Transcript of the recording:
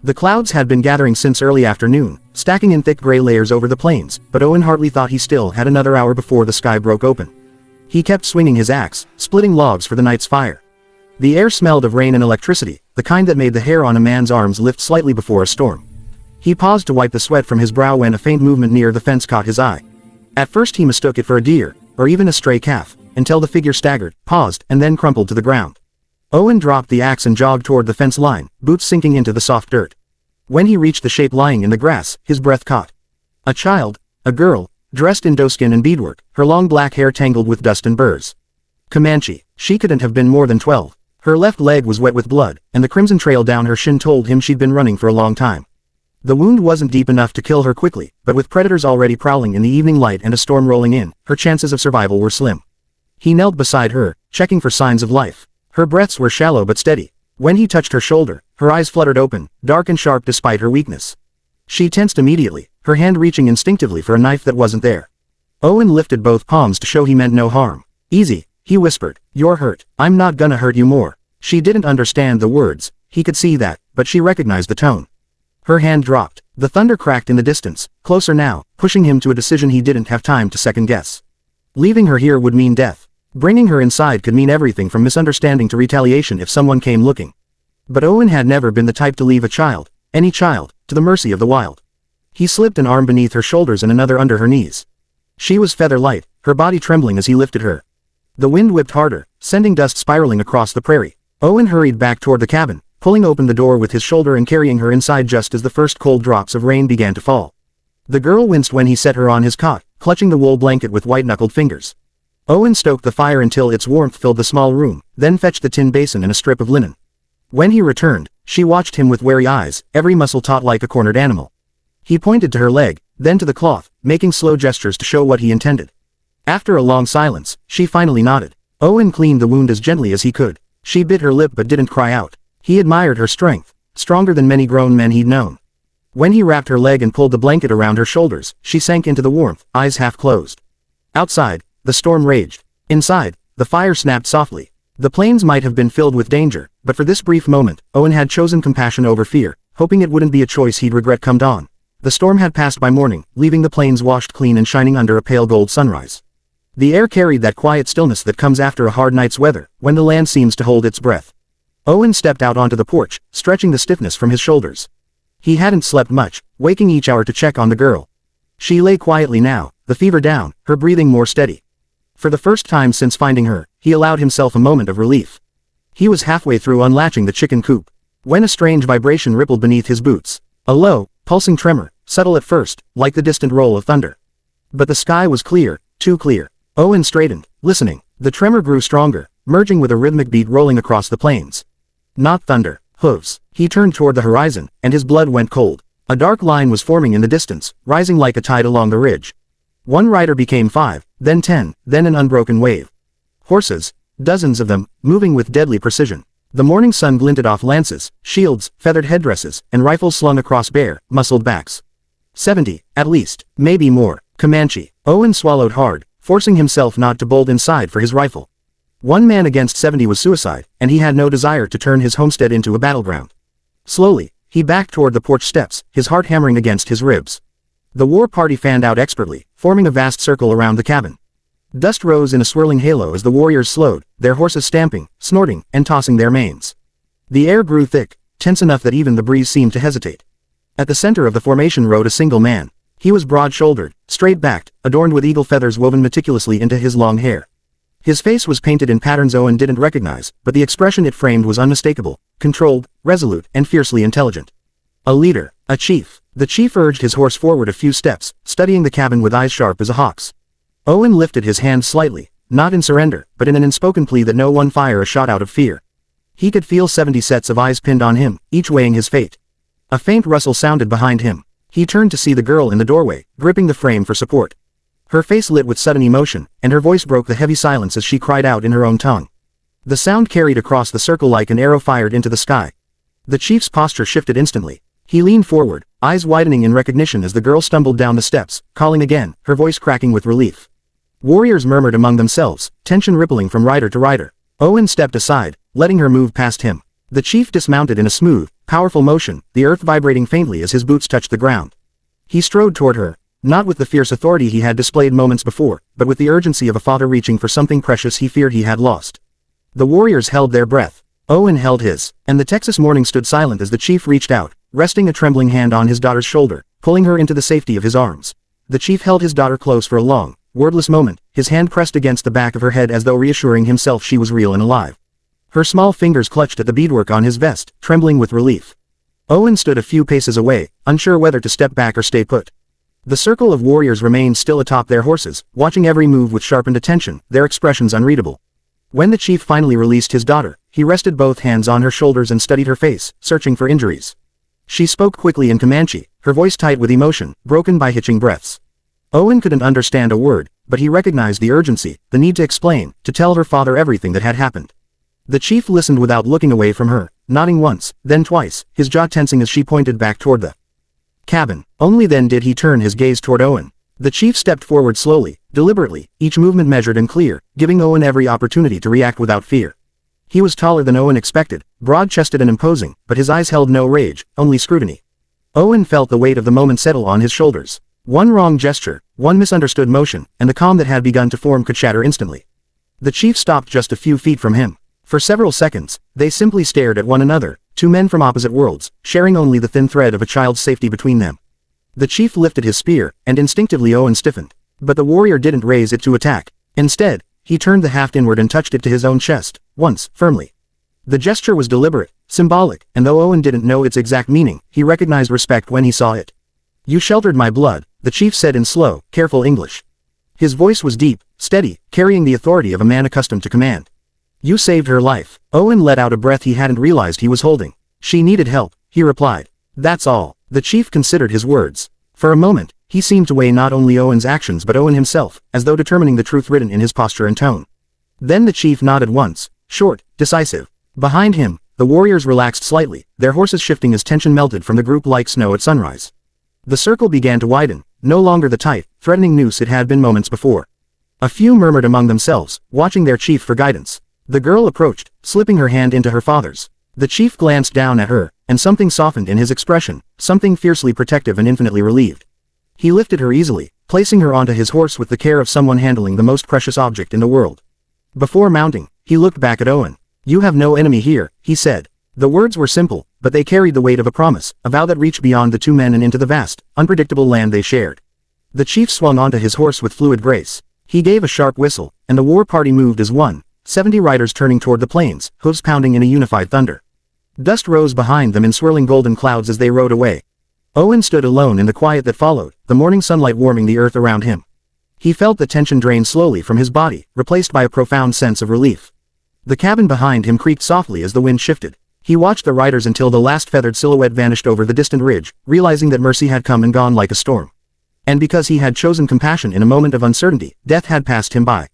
The clouds had been gathering since early afternoon, stacking in thick gray layers over the plains, but Owen hardly thought he still had another hour before the sky broke open. He kept swinging his axe, splitting logs for the night's fire. The air smelled of rain and electricity, the kind that made the hair on a man's arms lift slightly before a storm. He paused to wipe the sweat from his brow when a faint movement near the fence caught his eye. At first he mistook it for a deer, or even a stray calf, until the figure staggered, paused, and then crumpled to the ground. Owen dropped the axe and jogged toward the fence line, boots sinking into the soft dirt. When he reached the shape lying in the grass, his breath caught. A child, a girl, dressed in doeskin and beadwork, her long black hair tangled with dust and burrs. Comanche, she couldn't have been more than 12. Her left leg was wet with blood, and the crimson trail down her shin told him she'd been running for a long time. The wound wasn't deep enough to kill her quickly, but with predators already prowling in the evening light and a storm rolling in, her chances of survival were slim. He knelt beside her, checking for signs of life. Her breaths were shallow but steady. When he touched her shoulder, her eyes fluttered open, dark and sharp despite her weakness. She tensed immediately, her hand reaching instinctively for a knife that wasn't there. Owen lifted both palms to show he meant no harm. "Easy," he whispered. "You're hurt. I'm not gonna hurt you more." She didn't understand the words, he could see that, but she recognized the tone. Her hand dropped. The thunder cracked in the distance, closer now, pushing him to a decision he didn't have time to second guess. Leaving her here would mean death. Bringing her inside could mean everything from misunderstanding to retaliation if someone came looking. But Owen had never been the type to leave a child, any child, to the mercy of the wild. He slipped an arm beneath her shoulders and another under her knees. She was feather light, her body trembling as he lifted her. The wind whipped harder, sending dust spiraling across the prairie. Owen hurried back toward the cabin, pulling open the door with his shoulder and carrying her inside just as the first cold drops of rain began to fall. The girl winced when he set her on his cot, clutching the wool blanket with white-knuckled fingers. Owen stoked the fire until its warmth filled the small room, then fetched the tin basin and a strip of linen. When he returned, she watched him with wary eyes, every muscle taut like a cornered animal. He pointed to her leg, then to the cloth, making slow gestures to show what he intended. After a long silence, she finally nodded. Owen cleaned the wound as gently as he could. She bit her lip but didn't cry out. He admired her strength, stronger than many grown men he'd known. When he wrapped her leg and pulled the blanket around her shoulders, she sank into the warmth, eyes half closed. Outside, the storm raged. Inside, the fire snapped softly. The plains might have been filled with danger, but for this brief moment, Owen had chosen compassion over fear, hoping it wouldn't be a choice he'd regret come dawn. The storm had passed by morning, leaving the plains washed clean and shining under a pale gold sunrise. The air carried that quiet stillness that comes after a hard night's weather, when the land seems to hold its breath. Owen stepped out onto the porch, stretching the stiffness from his shoulders. He hadn't slept much, waking each hour to check on the girl. She lay quietly now, the fever down, her breathing more steady. For the first time since finding her, he allowed himself a moment of relief. He was halfway through unlatching the chicken coop, when a strange vibration rippled beneath his boots. A low, pulsing tremor, subtle at first, like the distant roll of thunder. But the sky was clear, too clear. Owen straightened, listening. The tremor grew stronger, merging with a rhythmic beat rolling across the plains. Not thunder, hooves. He turned toward the horizon, and his blood went cold. A dark line was forming in the distance, rising like a tide along the ridge. One rider became 5, then 10, then an unbroken wave. Horses, dozens of them, moving with deadly precision. The morning sun glinted off lances, shields, feathered headdresses, and rifles slung across bare, muscled backs. 70, at least, maybe more. Comanche. Owen swallowed hard, forcing himself not to bolt inside for his rifle. One man against 70 was suicide, and he had no desire to turn his homestead into a battleground. Slowly, he backed toward the porch steps, his heart hammering against his ribs. The war party fanned out expertly, forming a vast circle around the cabin. Dust rose in a swirling halo as the warriors slowed, their horses stamping, snorting, and tossing their manes. The air grew thick, tense enough that even the breeze seemed to hesitate. At the center of the formation rode a single man. He was broad-shouldered, straight-backed, adorned with eagle feathers woven meticulously into his long hair. His face was painted in patterns Owen didn't recognize, but the expression it framed was unmistakable, controlled, resolute, and fiercely intelligent. A leader, a chief. The chief urged his horse forward a few steps, studying the cabin with eyes sharp as a hawk's. Owen lifted his hand slightly, not in surrender, but in an unspoken plea that no one fire a shot out of fear. He could feel 70 sets of eyes pinned on him, each weighing his fate. A faint rustle sounded behind him. He turned to see the girl in the doorway, gripping the frame for support. Her face lit with sudden emotion, and her voice broke the heavy silence as she cried out in her own tongue. The sound carried across the circle like an arrow fired into the sky. The chief's posture shifted instantly. He leaned forward, eyes widening in recognition as the girl stumbled down the steps, calling again, her voice cracking with relief. Warriors murmured among themselves, tension rippling from rider to rider. Owen stepped aside, letting her move past him. The chief dismounted in a smooth, powerful motion, the earth vibrating faintly as his boots touched the ground. He strode toward her, not with the fierce authority he had displayed moments before, but with the urgency of a father reaching for something precious he feared he had lost. The warriors held their breath. Owen held his, and the Texas morning stood silent as the chief reached out, resting a trembling hand on his daughter's shoulder, pulling her into the safety of his arms. The chief held his daughter close for a long, wordless moment, his hand pressed against the back of her head as though reassuring himself she was real and alive. Her small fingers clutched at the beadwork on his vest, trembling with relief. Owen stood a few paces away, unsure whether to step back or stay put. The circle of warriors remained still atop their horses, watching every move with sharpened attention, their expressions unreadable. When the chief finally released his daughter, he rested both hands on her shoulders and studied her face, searching for injuries. She spoke quickly in Comanche, her voice tight with emotion, broken by hitching breaths. Owen couldn't understand a word, but he recognized the urgency, the need to explain, to tell her father everything that had happened. The chief listened without looking away from her, nodding once, then twice, his jaw tensing as she pointed back toward the cabin. Only then did he turn his gaze toward Owen. The chief stepped forward slowly, deliberately, each movement measured and clear, giving Owen every opportunity to react without fear. He was taller than Owen expected, broad-chested and imposing, but his eyes held no rage, only scrutiny. Owen felt the weight of the moment settle on his shoulders. One wrong gesture, one misunderstood motion, and the calm that had begun to form could shatter instantly. The chief stopped just a few feet from him. For several seconds, they simply stared at one another, two men from opposite worlds, sharing only the thin thread of a child's safety between them. The chief lifted his spear, and instinctively Owen stiffened. But the warrior didn't raise it to attack. Instead, he turned the haft inward and touched it to his own chest, once, firmly. The gesture was deliberate, symbolic, and though Owen didn't know its exact meaning, he recognized respect when he saw it. "You sheltered my blood," the chief said in slow, careful English. His voice was deep, steady, carrying the authority of a man accustomed to command. "You saved her life." Owen let out a breath he hadn't realized he was holding. "She needed help," he replied. "That's all." The chief considered his words. For a moment, he seemed to weigh not only Owen's actions but Owen himself, as though determining the truth written in his posture and tone. Then the chief nodded once, short, decisive. Behind him, the warriors relaxed slightly, their horses shifting as tension melted from the group like snow at sunrise. The circle began to widen, no longer the tight, threatening noose it had been moments before. A few murmured among themselves, watching their chief for guidance. The girl approached, slipping her hand into her father's. The chief glanced down at her, and something softened in his expression, something fiercely protective and infinitely relieved. He lifted her easily, placing her onto his horse with the care of someone handling the most precious object in the world. Before mounting, he looked back at Owen. "You have no enemy here," he said. The words were simple, but they carried the weight of a promise, a vow that reached beyond the two men and into the vast, unpredictable land they shared. The chief swung onto his horse with fluid grace. He gave a sharp whistle, and the war party moved as one, 70 riders turning toward the plains, hooves pounding in a unified thunder. Dust rose behind them in swirling golden clouds as they rode away. Owen stood alone in the quiet that followed, the morning sunlight warming the earth around him. He felt the tension drain slowly from his body, replaced by a profound sense of relief. The cabin behind him creaked softly as the wind shifted. He watched the riders until the last feathered silhouette vanished over the distant ridge, realizing that mercy had come and gone like a storm. And because he had chosen compassion in a moment of uncertainty, death had passed him by.